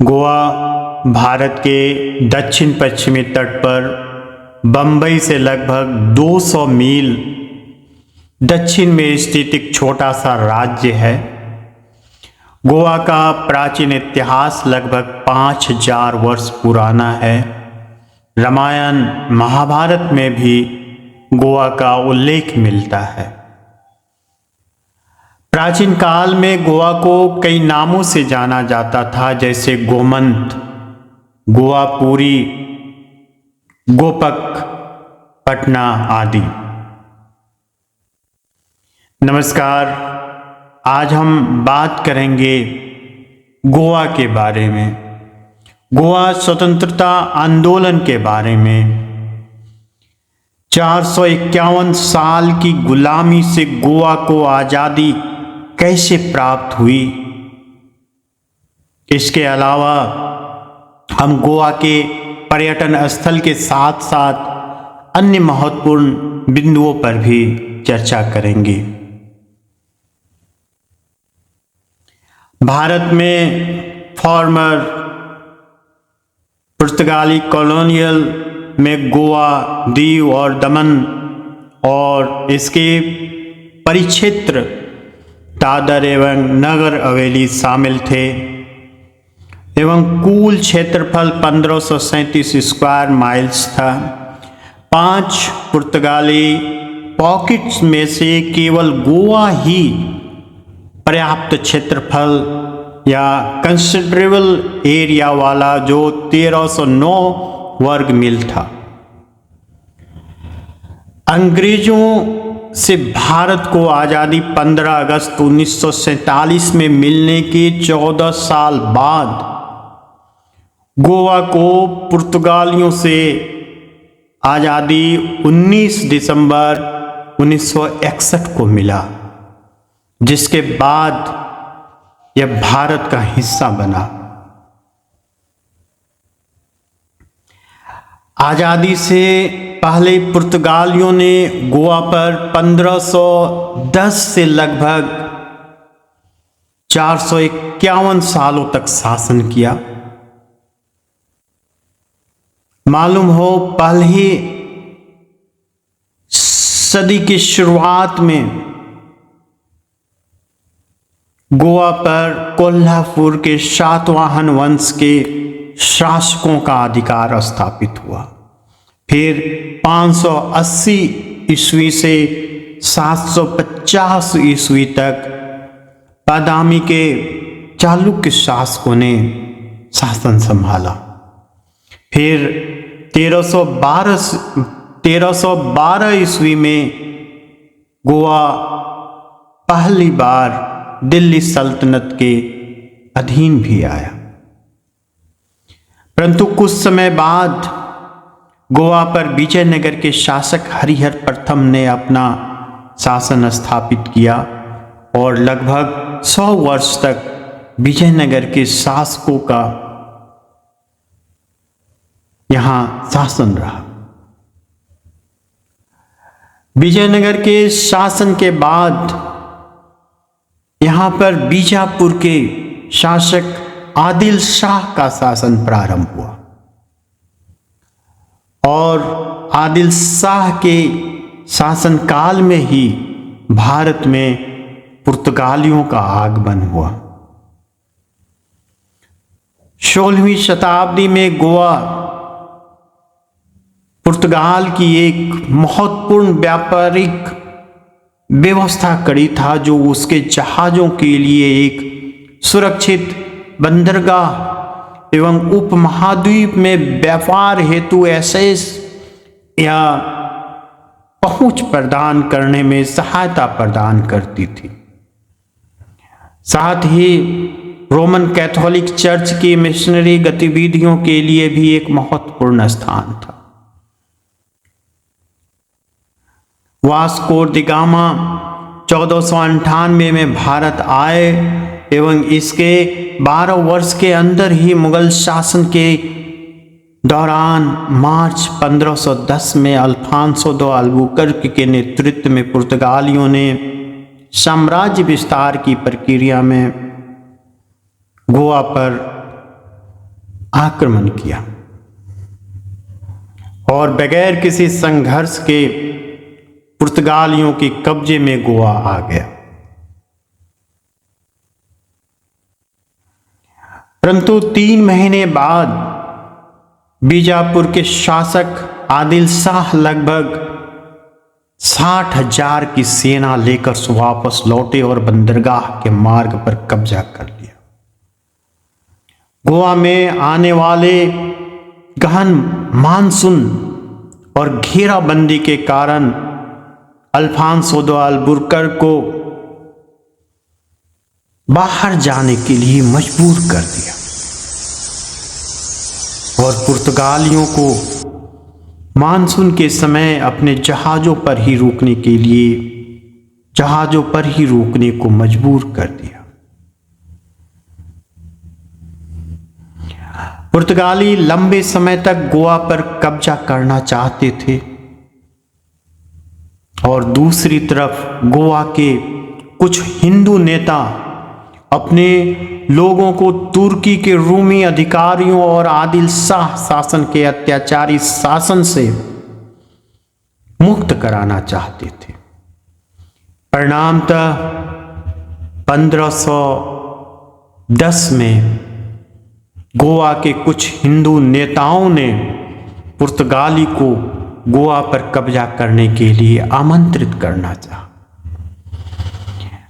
गोवा भारत के दक्षिण पश्चिमी तट पर बंबई से लगभग 200 मील दक्षिण में स्थित एक छोटा सा राज्य है। गोवा का प्राचीन इतिहास लगभग 5000 वर्ष पुराना है। रामायण महाभारत में भी गोवा का उल्लेख मिलता है। प्राचीन काल में गोवा को कई नामों से जाना जाता था, जैसे गोमंत, गोवापुरी, गोपक, पटना आदि। नमस्कार, आज हम बात करेंगे गोवा के बारे में, गोवा स्वतंत्रता आंदोलन के बारे में। 451 साल की गुलामी से गोवा को आज़ादी कैसे प्राप्त हुई, इसके अलावा हम गोवा के पर्यटन स्थल के साथ साथ अन्य महत्वपूर्ण बिंदुओं पर भी चर्चा करेंगे। भारत में फॉर्मर पुर्तगाली कॉलोनियल में गोवा, दीव और दमन और इसके परिक्षेत्र दादर एवं नगर हवेली शामिल थे एवं कुल क्षेत्रफल 1537 स्क्वायर माइल्स था। 5 पुर्तगाली पॉकेट्स में से केवल गोवा ही पर्याप्त क्षेत्रफल या कंसिडरेबल एरिया वाला, जो 1309 वर्ग मील था। अंग्रेजों से भारत को आज़ादी 15 अगस्त 1947 में मिलने के 14 साल बाद गोवा को पुर्तगालियों से आज़ादी 19 दिसंबर 1961 को मिला, जिसके बाद यह भारत का हिस्सा बना। आज़ादी से पहले पुर्तगालियों ने गोवा पर 1510 से लगभग 451 सालों तक शासन किया। मालूम हो, पहली सदी की शुरुआत में गोवा पर कोल्हापुर के सातवाहन वंश के शासकों का अधिकार स्थापित हुआ। फिर 580 ईस्वी से 750 ईस्वी तक बादामी के चालुक्य शासकों ने शासन संभाला। फिर 1312 ईस्वी में गोवा पहली बार दिल्ली सल्तनत के अधीन भी आया, परंतु कुछ समय बाद गोवा पर विजयनगर के शासक हरिहर प्रथम ने अपना शासन स्थापित किया और लगभग 100 वर्ष तक विजयनगर के शासकों का यहां शासन रहा। विजयनगर के शासन के बाद यहां पर बीजापुर के शासक आदिल शाह का शासन प्रारंभ हुआ और आदिल शाह के शासनकाल में ही भारत में पुर्तगालियों का आगमन हुआ। 16वीं शताब्दी में गोवा पुर्तगाल की एक महत्वपूर्ण व्यापारिक व्यवस्था कड़ी था, जो उसके जहाज़ों के लिए एक सुरक्षित बंदरगाह एवं उपमहाद्वीप में व्यापार हेतु एक्सेस या पहुंच प्रदान करने में सहायता प्रदान करती थी। साथ ही रोमन कैथोलिक चर्च की मिशनरी गतिविधियों के लिए भी एक महत्वपूर्ण स्थान था। वास्को द गामा 1498 में भारत आए एवं इसके 12 वर्ष के अंदर ही मुगल शासन के दौरान मार्च 1510 में अल्फांसो दो अल्बुकर्क के नेतृत्व में पुर्तगालियों ने साम्राज्य विस्तार की प्रक्रिया में गोवा पर आक्रमण किया और बगैर किसी संघर्ष के पुर्तगालियों के कब्जे में गोवा आ गया। परंतु 3 महीने बाद बीजापुर के शासक आदिल शाह लगभग 60,000 की सेना लेकर वापस लौटे और बंदरगाह के मार्ग पर कब्जा कर लिया। गोवा में आने वाले गहन मानसून और घेराबंदी के कारण अल्फांसो द अल्बुकर्क को बाहर जाने के लिए मजबूर कर दिया और पुर्तगालियों को मानसून के समय अपने जहाजों पर ही रोकने को मजबूर कर दिया। पुर्तगाली लंबे समय तक गोवा पर कब्जा करना चाहते थे और दूसरी तरफ गोवा के कुछ हिंदू नेता अपने लोगों को तुर्की के रूमी अधिकारियों और आदिल शाह शासन के अत्याचारी शासन से मुक्त कराना चाहते थे। परिणामतः 1510 में गोवा के कुछ हिंदू नेताओं ने पुर्तगाली को गोवा पर कब्जा करने के लिए आमंत्रित करना चाहा।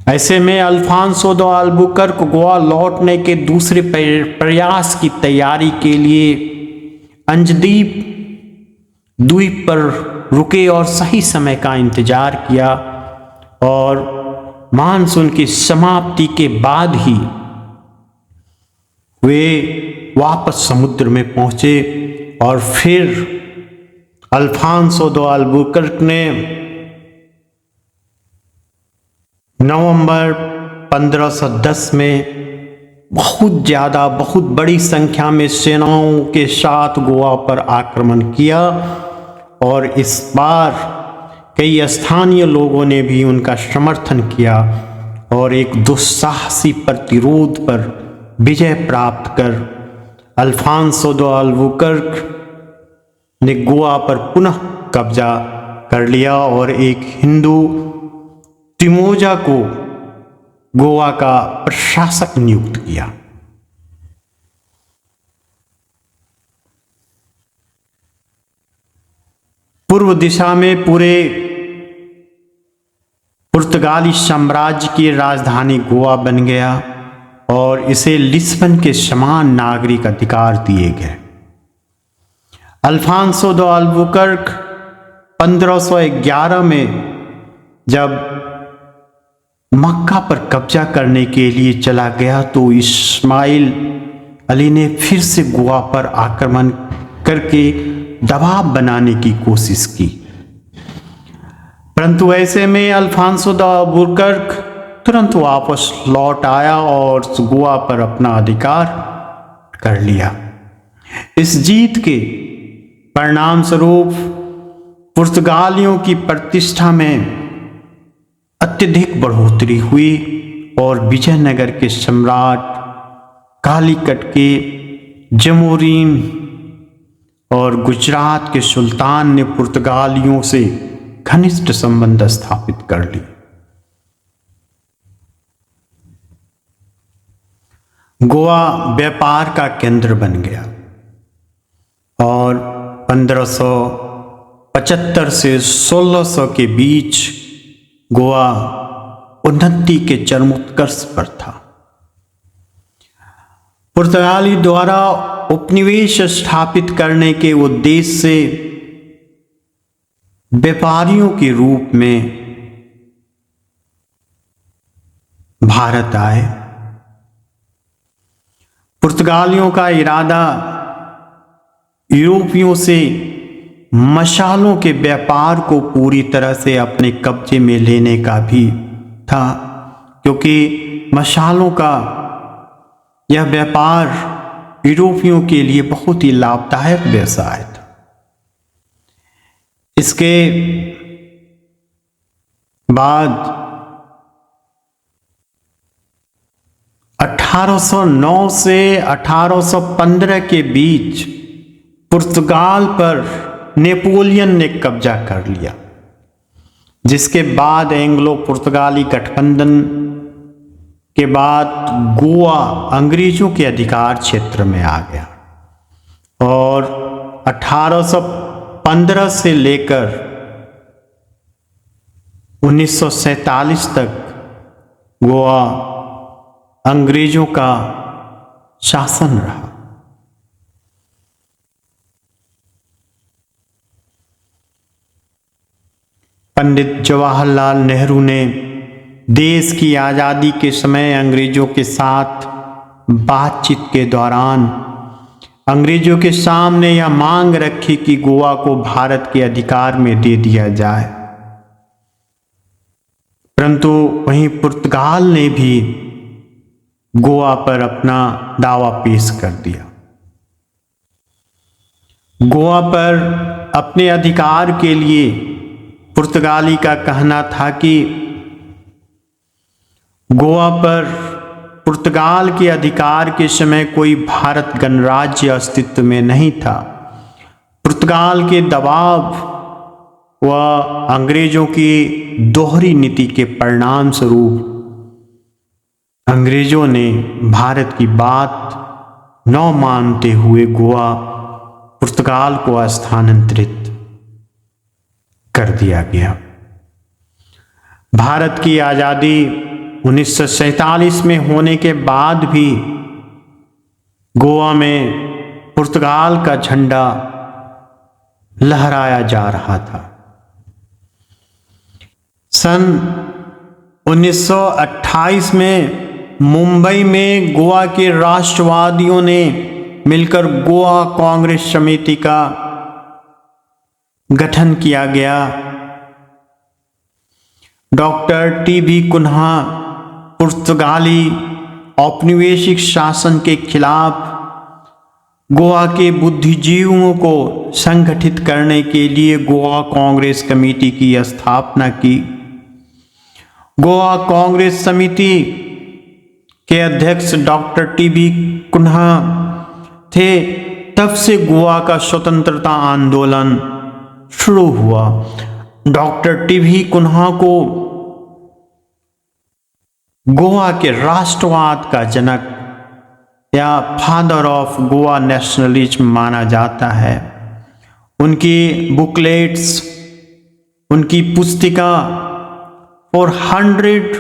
ऐसे में अल्फांसो द अल्बुकर्क गोवा लौटने के दूसरे प्रयास की तैयारी के लिए अंजदीप द्वीप पर रुके और सही समय का इंतजार किया और मानसून की समाप्ति के बाद ही वे वापस समुद्र में पहुंचे और फिर अल्फांसो द अल्बुकर्क ने नवंबर 1510 में बहुत बड़ी संख्या में सेनाओं के साथ गोवा पर आक्रमण किया और इस बार कई स्थानीय लोगों ने भी उनका समर्थन किया और एक दुस्साहसी प्रतिरोध पर विजय प्राप्त कर अल्फांसो द अल्बुकर्क ने गोवा पर पुनः कब्जा कर लिया और एक हिंदू तिमोजा को गोवा का प्रशासक नियुक्त किया। पूर्व दिशा में पूरे पुर्तगाली साम्राज्य की राजधानी गोवा बन गया और इसे लिस्बन के समान नागरिक अधिकार दिए गए। अल्फांसो द अल्बुकर्क 1511 में जब मक्का पर कब्जा करने के लिए चला गया तो इस्माइल अली ने फिर से गोवा पर आक्रमण करके दबाव बनाने की कोशिश की। परंतु ऐसे में अल्फांसो द अल्बुकर्क तुरंत वापस लौट आया और गोवा पर अपना अधिकार कर लिया। इस जीत के परिणाम स्वरूप पुर्तगालियों की प्रतिष्ठा में अत्यधिक बढ़ोतरी हुई और विजयनगर के सम्राट कालीकट के जमोरीन और गुजरात के सुल्तान ने पुर्तगालियों से घनिष्ठ संबंध स्थापित कर लिए। गोवा व्यापार का केंद्र बन गया और 1575 से 1600 के बीच गोवा उन्नति के चरमोत्कर्ष पर था। पुर्तगाली द्वारा उपनिवेश स्थापित करने के उद्देश्य से व्यापारियों के रूप में भारत आए। पुर्तगालियों का इरादा यूरोपियों से मशालों के व्यापार को पूरी तरह से अपने कब्जे में लेने का भी था, क्योंकि मशालों का यह व्यापार यूरोपियों के लिए बहुत ही लाभदायक व्यवसाय था। इसके बाद 1809 से 1815 के बीच पुर्तगाल पर नेपोलियन ने कब्जा कर लिया, जिसके बाद एंग्लो पुर्तगाली गठबंधन के बाद गोवा अंग्रेजों के अधिकार क्षेत्र में आ गया और 1815 से लेकर 1947 तक गोवा अंग्रेजों का शासन रहा। पंडित जवाहरलाल नेहरू ने देश की आज़ादी के समय अंग्रेजों के साथ बातचीत के दौरान अंग्रेजों के सामने यह मांग रखी कि गोवा को भारत के अधिकार में दे दिया जाए, परंतु वहीं पुर्तगाल ने भी गोवा पर अपना दावा पेश कर दिया। गोवा पर अपने अधिकार के लिए पुर्तगाली का कहना था कि गोवा पर पुर्तगाल के अधिकार के समय कोई भारत गणराज्य अस्तित्व में नहीं था। पुर्तगाल के दबाव व अंग्रेजों की दोहरी नीति के परिणाम स्वरूप अंग्रेजों ने भारत की बात न मानते हुए गोवा पुर्तगाल को स्थानांतरित कर दिया गया। भारत की आज़ादी 1947 में होने के बाद भी गोवा में पुर्तगाल का झंडा लहराया जा रहा था। सन 1928 में मुंबई में गोवा के राष्ट्रवादियों ने मिलकर गोवा कांग्रेस समिति का गठन किया गया। Doctor TB. कुन्हा पुर्तगाली औपनिवेशिक शासन के खिलाफ गोवा के बुद्धिजीवियों को संगठित करने के लिए गोवा कांग्रेस कमेटी की स्थापना की। गोवा कांग्रेस समिति के अध्यक्ष डॉक्टर टी.बी. कुन्हा थे। तब से गोवा का स्वतंत्रता आंदोलन शुरू हुआ। Doctor TB. कुन्हा को गोवा के राष्ट्रवाद का जनक या फादर ऑफ गोवा नेशनलिज्म माना जाता है। उनकी बुकलेट्स, उनकी पुस्तिका for 100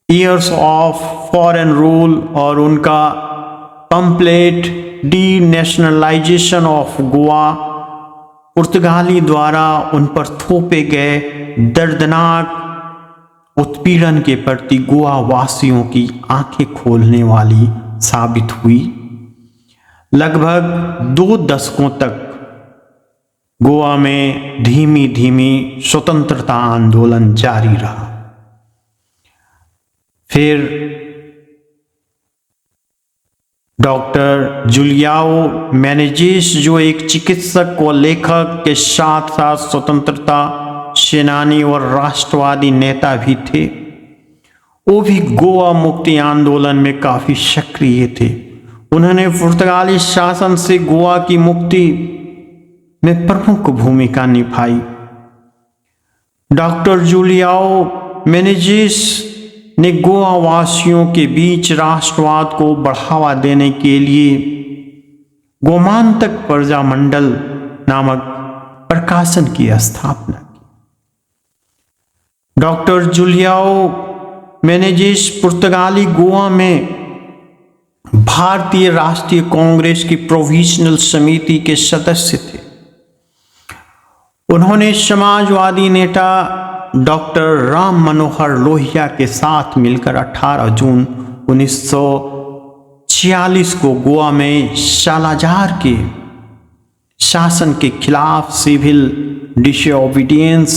years of foreign rule और उनका pamphlet D nationalisation of Goa पुर्तगाली द्वारा उन पर थोपे गए दर्दनाक उत्पीड़न के प्रति गोवा वासियों की आंखें खोलने वाली साबित हुई। लगभग 2 दशकों तक गोवा में धीमी धीमी स्वतंत्रता आंदोलन जारी रहा। फिर डॉक्टर जुलियाओ मेनेजिस, जो एक चिकित्सक व लेखक के साथ साथ स्वतंत्रता सेनानी और राष्ट्रवादी नेता भी थे, वो भी गोवा मुक्ति आंदोलन में काफी सक्रिय थे। उन्होंने पुर्तगाली शासन से गोवा की मुक्ति में प्रमुख भूमिका निभाई। डॉक्टर जुलियाओ मेनेजिस ने गोवा वासियों के बीच राष्ट्रवाद को बढ़ावा देने के लिए गोमांतक प्रजामंडल नामक प्रकाशन की स्थापना की। डॉक्टर जुलियाओ मेनेजिस पुर्तगाली गोवा में भारतीय राष्ट्रीय कांग्रेस की प्रोविजनल समिति के सदस्य थे। उन्होंने समाजवादी नेता डॉक्टर राम मनोहर लोहिया के साथ मिलकर 18 जून 1946 को गोवा में सालाजार के शासन के खिलाफ सिविल डिसोबीडियंस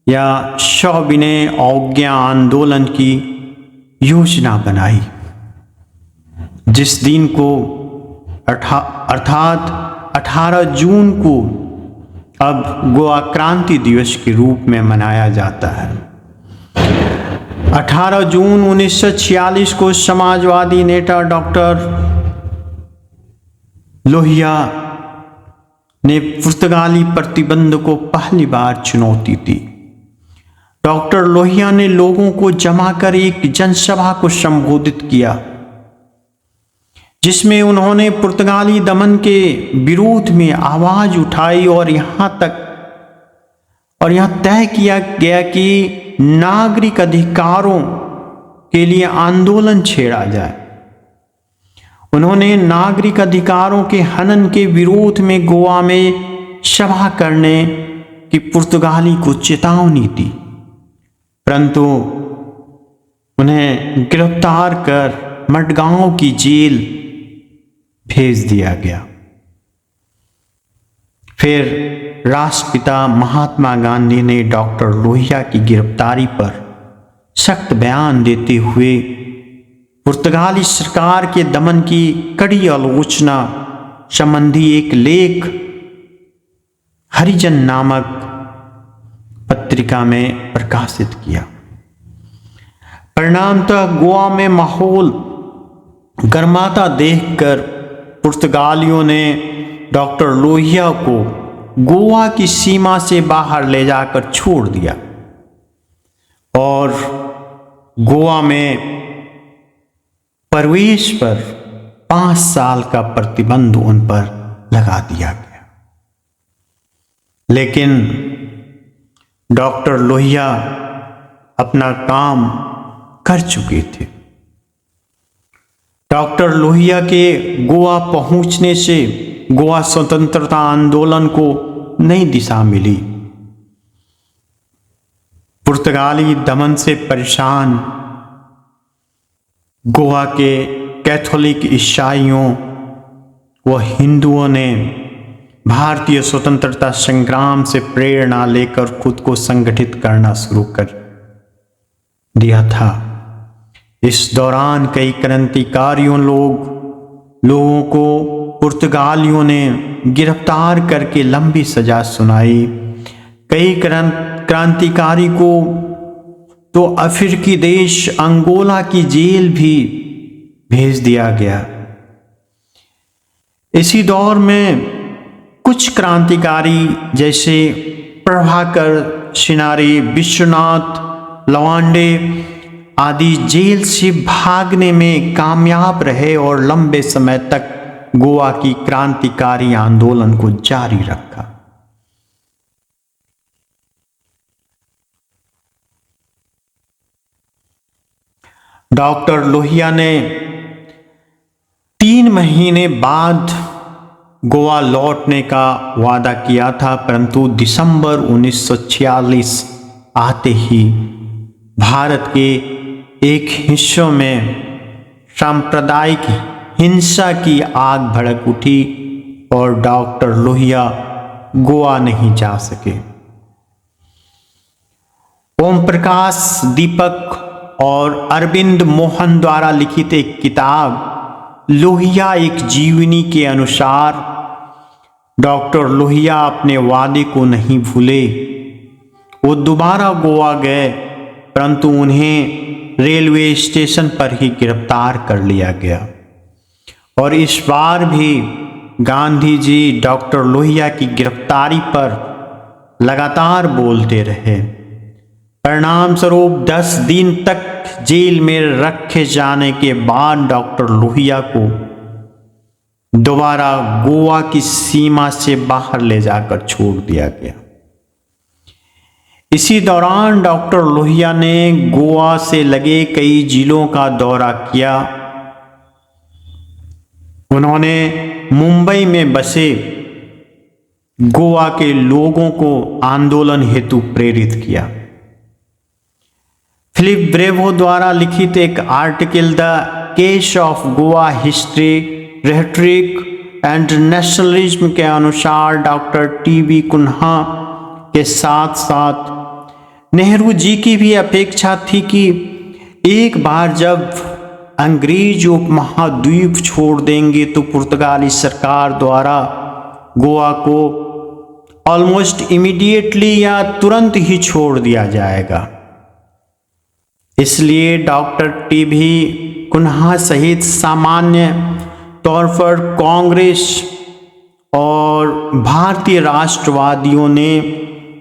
या सविनय अवज्ञा आंदोलन की योजना बनाई, जिस दिन को अर्थात 18 जून को अब गोवा क्रांति दिवस के रूप में मनाया जाता है। 18 जून 1946 को समाजवादी नेता डॉक्टर लोहिया ने पुर्तगाली प्रतिबंध को पहली बार चुनौती दी। डॉक्टर लोहिया ने लोगों को जमा कर एक जनसभा को संबोधित किया, जिसमें उन्होंने पुर्तगाली दमन के विरोध में आवाज उठाई और यहां तय किया गया कि नागरिक अधिकारों के लिए आंदोलन छेड़ा जाए। उन्होंने नागरिक अधिकारों के हनन के विरोध में गोवा में सभा करने की पुर्तगाली को चेतावनी दी, परंतु उन्हें गिरफ्तार कर मडगांव की जेल भेज दिया गया। फिर राष्ट्रपिता महात्मा गांधी ने डॉक्टर लोहिया की गिरफ्तारी पर सख्त बयान देते हुए पुर्तगाली सरकार के दमन की कड़ी आलोचना संबंधी एक लेख हरिजन नामक पत्रिका में प्रकाशित किया। परिणामतः गोवा में माहौल गर्माता देखकर पुर्तगालियों ने डॉक्टर लोहिया को गोवा की सीमा से बाहर ले जाकर छोड़ दिया और गोवा में प्रवेश पर 5 साल का प्रतिबंध उन पर लगा दिया गया। लेकिन डॉक्टर लोहिया अपना काम कर चुके थे। डॉक्टर लोहिया के गोवा पहुंचने से गोवा स्वतंत्रता आंदोलन को नई दिशा मिली। पुर्तगाली दमन से परेशान गोवा के कैथोलिक ईसाइयों व हिंदुओं ने भारतीय स्वतंत्रता संग्राम से प्रेरणा लेकर खुद को संगठित करना शुरू कर दिया था। इस दौरान कई क्रांतिकारियों लोगों को पुर्तगालियों ने गिरफ्तार करके लंबी सजा सुनाई। कई क्रांतिकारी को तो अफ्रीकी देश अंगोला की जेल भी भेज दिया गया। इसी दौर में कुछ क्रांतिकारी जैसे प्रभाकर सिनारे, विश्वनाथ लवांडे आदि जेल से भागने में कामयाब रहे और लंबे समय तक गोवा की क्रांतिकारी आंदोलन को जारी रखा। डॉक्टर लोहिया ने 3 महीने बाद गोवा लौटने का वादा किया था, परंतु दिसंबर 1946 आते ही भारत के एक हिस्सों में सांप्रदायिक हिंसा की आग भड़क उठी और डॉक्टर लोहिया गोवा नहीं जा सके। ओम प्रकाश दीपक और अरविंद मोहन द्वारा लिखित एक किताब लोहिया एक जीवनी के अनुसार डॉक्टर लोहिया अपने वादे को नहीं भूले। वो दोबारा गोवा गए, परंतु उन्हें रेलवे स्टेशन पर ही गिरफ्तार कर लिया गया और इस बार भी गांधी जी डॉक्टर लोहिया की गिरफ्तारी पर लगातार बोलते रहे। परिणाम स्वरूप 10 दिन तक जेल में रखे जाने के बाद डॉक्टर लोहिया को दोबारा गोवा की सीमा से बाहर ले जाकर छोड़ दिया गया। इसी दौरान डॉक्टर लोहिया ने गोवा से लगे कई जिलों का दौरा किया। उन्होंने मुंबई में बसे गोवा के लोगों को आंदोलन हेतु प्रेरित किया। फिलिप ब्रेवो द्वारा लिखित एक article the case of Goa history, rhetoric and nationalism के अनुसार डॉक्टर टीबी कुन्हा के साथ साथ नेहरू जी की भी अपेक्षा थी कि एक बार जब अंग्रेज उपमहाद्वीप छोड़ देंगे तो पुर्तगाली सरकार द्वारा गोवा को ऑलमोस्ट इमीडिएटली या तुरंत ही छोड़ दिया जाएगा। इसलिए डॉक्टर टीबी कुन्हा सहित सामान्य तौर पर कांग्रेस और भारतीय राष्ट्रवादियों ने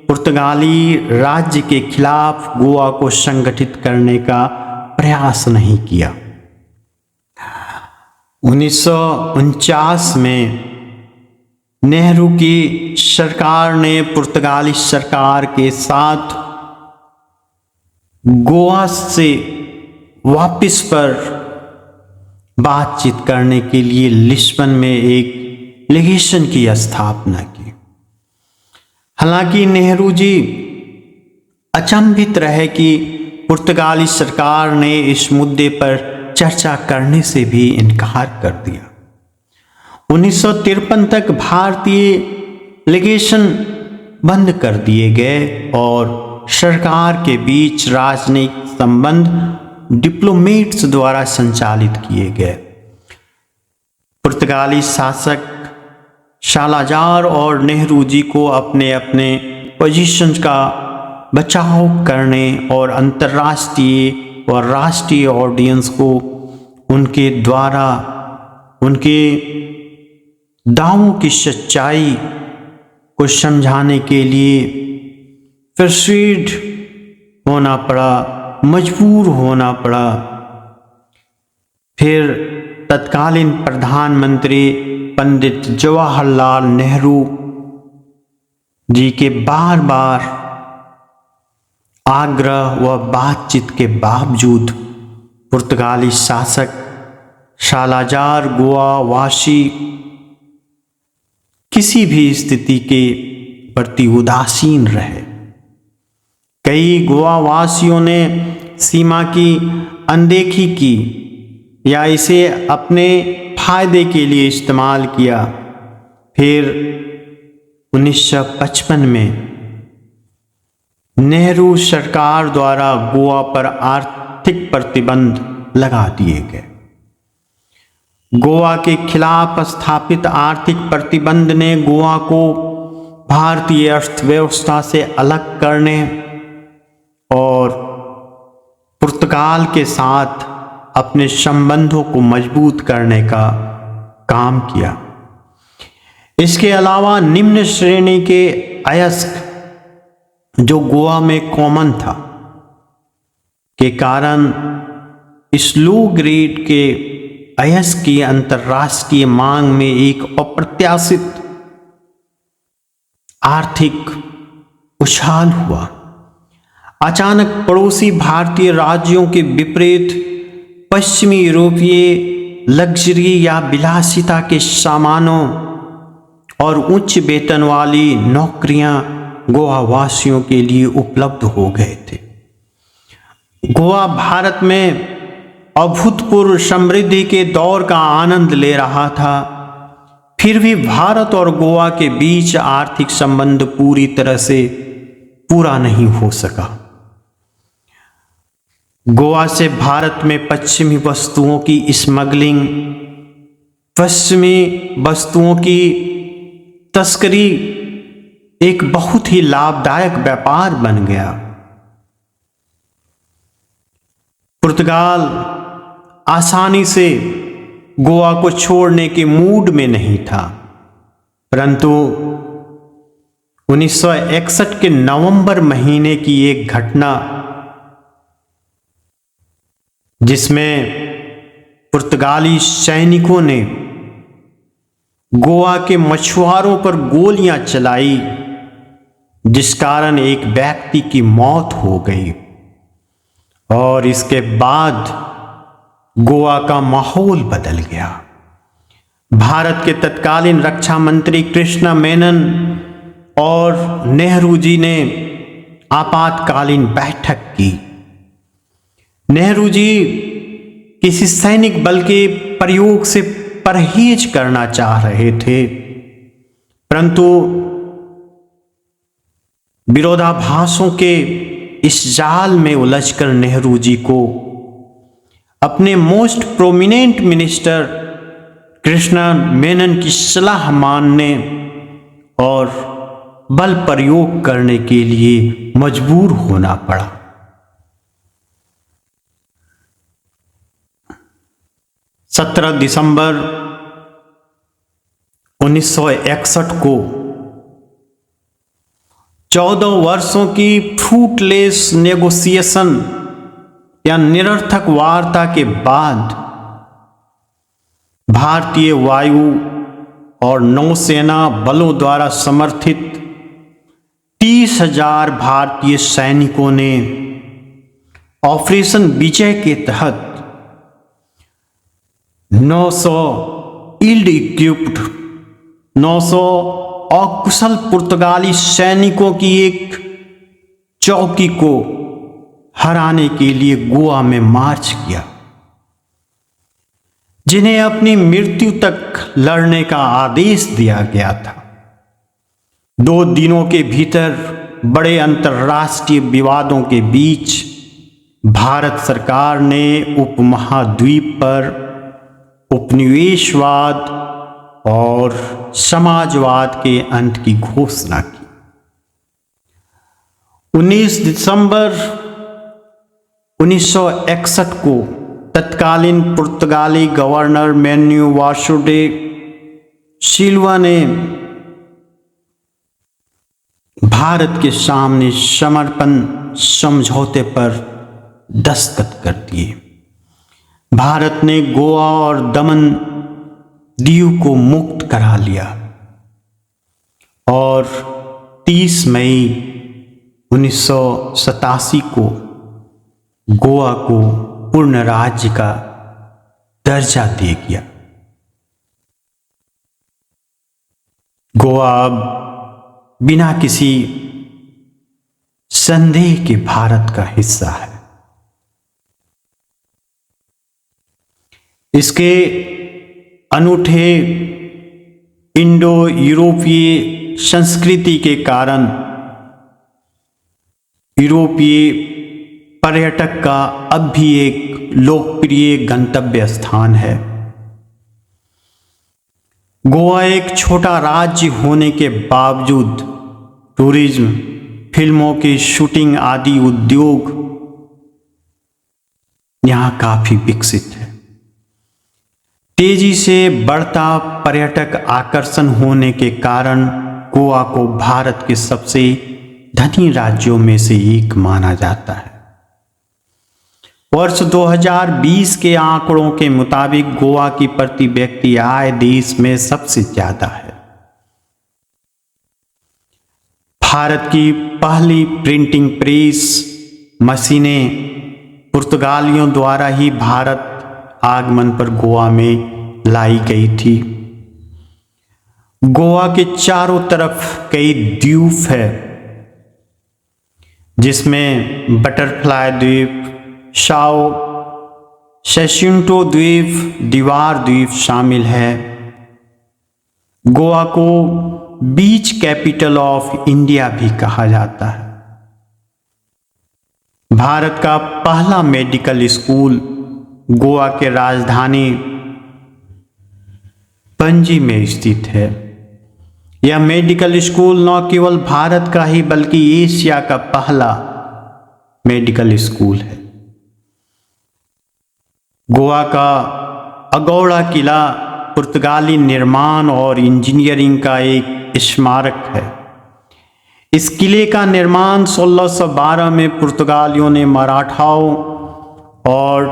पुर्तगाली राज्य के खिलाफ गोवा को संगठित करने का प्रयास नहीं किया। 1949 में नेहरू की सरकार ने पुर्तगाली सरकार के साथ गोवा से वापस पर बातचीत करने के लिए लिस्बन में एक लेगेशन की स्थापना की। हालांकि नेहरू जी अचंभित रहे कि पुर्तगाली सरकार ने इस मुद्दे पर चर्चा करने से भी इनकार कर दिया। 1953 तक भारतीय लेगेशन बंद कर दिए गए और सरकार के बीच राजनयिक संबंध डिप्लोमेट्स द्वारा संचालित किए गए। पुर्तगाली शासक सालाजार और नेहरू जी को अपने अपने पोजीशन का बचाव करने और अंतर्राष्ट्रीय और राष्ट्रीय ऑडियंस को उनके द्वारा उनके दावों की सच्चाई को समझाने के लिए परsuade होना पड़ा, मजबूर होना पड़ा। फिर तत्कालीन प्रधानमंत्री पंडित जवाहरलाल नेहरू जी के बार बार आग्रह व बातचीत के बावजूद पुर्तगाली शासक सालाजार गोवा वासी किसी भी स्थिति के प्रति उदासीन रहे। कई गोवा वासियों ने सीमा की अनदेखी की या इसे अपने फायदे के लिए इस्तेमाल किया। फिर 1955 में नेहरू सरकार द्वारा गोवा पर आर्थिक प्रतिबंध लगा दिए गए। गोवा के खिलाफ स्थापित आर्थिक प्रतिबंध ने गोवा को भारतीय अर्थव्यवस्था से अलग करने और पुर्तगाल के साथ अपने संबंधों को मजबूत करने का काम किया। इसके अलावा निम्न श्रेणी के अयस्क जो गोवा में कॉमन था के कारण इस लो ग्रेड के अयस्क की अंतर्राष्ट्रीय मांग में एक अप्रत्याशित आर्थिक उछाल हुआ। अचानक पड़ोसी भारतीय राज्यों के विपरीत पश्चिमी यूरोपीय लग्जरी या विलासिता के सामानों और उच्च वेतन वाली नौकरियां गोवा वासियों के लिए उपलब्ध हो गए थे। गोवा भारत में अभूतपूर्व समृद्धि के दौर का आनंद ले रहा था। फिर भी भारत और गोवा के बीच आर्थिक संबंध पूरी तरह से पूरा नहीं हो सका। गोवा से भारत में पश्चिमी वस्तुओं की स्मगलिंग, पश्चिमी वस्तुओं की तस्करी एक बहुत ही लाभदायक व्यापार बन गया। पुर्तगाल आसानी से गोवा को छोड़ने के मूड में नहीं था, परंतु 1961 के नवंबर महीने की एक घटना जिसमें पुर्तगाली सैनिकों ने गोवा के मछुआरों पर गोलियां चलाई, जिस कारण एक व्यक्ति की मौत हो गई और इसके बाद गोवा का माहौल बदल गया। भारत के तत्कालीन रक्षा मंत्री कृष्णा मेनन और नेहरू जी ने आपातकालीन बैठक की। नेहरू जी किसी सैनिक बल के प्रयोग से परहेज करना चाह रहे थे, परंतु विरोधाभासों के इस जाल में उलझकर नेहरू जी को अपने most prominent minister Krishna Menon की सलाह मानने और बल प्रयोग करने के लिए मजबूर होना पड़ा। 17 दिसंबर 1961 को 14 वर्षों की फ्रूटलेस नेगोशिएशन या निरर्थक वार्ता के बाद भारतीय वायु और नौसेना बलों द्वारा समर्थित 30,000 भारतीय सैनिकों ने ऑपरेशन विजय के तहत 900 इल्ड इक्विप्ड 900 अकुशल पुर्तगाली सैनिकों की एक चौकी को हराने के लिए गोवा में मार्च किया, जिन्हें अपनी मृत्यु तक लड़ने का आदेश दिया गया था। 2 दिनों के भीतर बड़े अंतर्राष्ट्रीय विवादों के बीच भारत सरकार ने उपमहाद्वीप पर उपनिवेशवाद और समाजवाद के अंत की घोषणा की। 19 दिसंबर 1961 को तत्कालीन पुर्तगाली गवर्नर मैन्यू वासुडे सिल्वा ने भारत के सामने समर्पण समझौते पर दस्तखत कर दिए। भारत ने गोवा और दमन दीव को मुक्त करा लिया और 30 मई 1987 को गोवा को पूर्ण राज्य का दर्जा दे दिया। गोवा अब बिना किसी संदेह के भारत का हिस्सा है। इसके अनूठे इंडो यूरोपीय संस्कृति के कारण यूरोपीय पर्यटक का अब भी एक लोकप्रिय गंतव्य स्थान है। गोवा एक छोटा राज्य होने के बावजूद टूरिज्म, फिल्मों की शूटिंग आदि उद्योग यहां काफी विकसित है। तेजी से बढ़ता पर्यटक आकर्षण होने के कारण गोवा को भारत के सबसे धनी राज्यों में से एक माना जाता है। वर्ष 2020 के आंकड़ों के मुताबिक गोवा की प्रति व्यक्ति आय देश में सबसे ज्यादा है। भारत की पहली प्रिंटिंग प्रेस मशीनें पुर्तगालियों द्वारा ही भारत आगमन पर गोवा में लाई गई थी। गोवा के चारों तरफ कई द्वीप है, जिसमें बटरफ्लाई द्वीप, शाओ सेशुंटो द्वीप, दीवार द्वीप शामिल है। गोवा को बीच कैपिटल ऑफ इंडिया भी कहा जाता है। भारत का पहला मेडिकल स्कूल गोवा के राजधानी पणजी में स्थित है। यह मेडिकल स्कूल न केवल भारत का ही बल्कि एशिया का पहला मेडिकल स्कूल है। गोवा का अगौड़ा किला पुर्तगाली निर्माण और इंजीनियरिंग का एक स्मारक है। इस किले का निर्माण 1612 में पुर्तगालियों ने मराठाओं और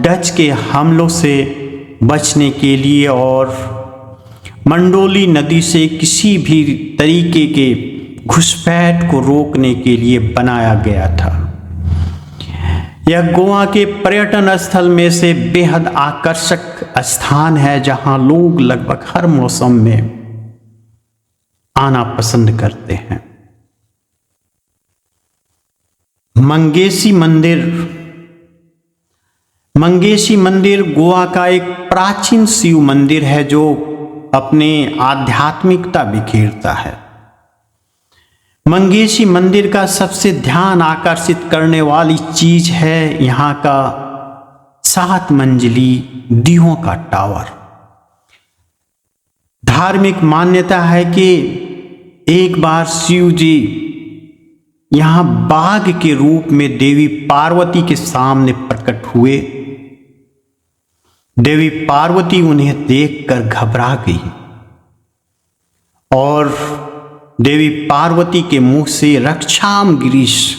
डच के हमलों से बचने के लिए और मंडोली नदी से किसी भी तरीके के घुसपैठ को रोकने के लिए बनाया गया था। यह गोवा के पर्यटन स्थल में से बेहद आकर्षक स्थान है, जहां लोग लगभग हर मौसम में आना पसंद करते हैं। मंगेशी मंदिर गोवा का एक प्राचीन शिव मंदिर है जो अपने आध्यात्मिकता बिखेरता है। मंगेशी मंदिर का सबसे ध्यान आकर्षित करने वाली चीज है यहाँ का 7 मंजिली दीवों का टावर। धार्मिक मान्यता है कि एक बार शिव जी यहाँ बाघ के रूप में देवी पार्वती के सामने प्रकट हुए, देवी पार्वती उन्हें देखकर घबरा गई और देवी पार्वती के मुख से रक्षाम गिरीश,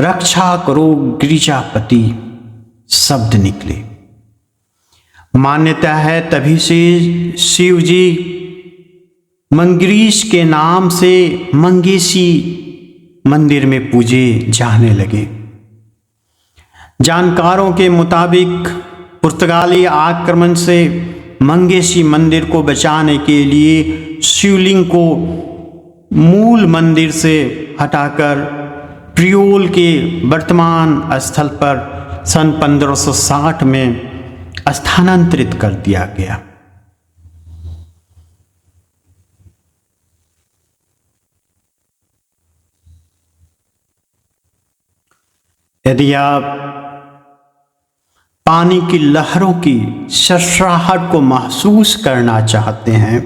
रक्षा करो गिरिजापति शब्द निकले। मान्यता है तभी से शिव जी मंगरीश के नाम से मंगेशी मंदिर में पूजे जाने लगे। जानकारों के मुताबिक पुर्तगाली आक्रमण से मंगेशी मंदिर को बचाने के लिए शिवलिंग को मूल मंदिर से हटाकर प्रियोल के वर्तमान स्थल पर सन 1560 में स्थानांतरित कर दिया गया। यदि आप पानी की लहरों की सरसराहट को महसूस करना चाहते हैं,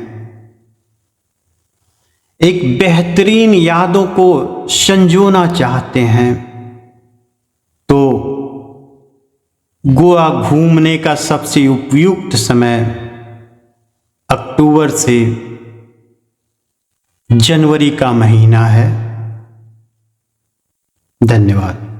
एक बेहतरीन यादों को संजोना चाहते हैं, तो गोवा घूमने का सबसे उपयुक्त समय अक्टूबर से जनवरी का महीना है। धन्यवाद।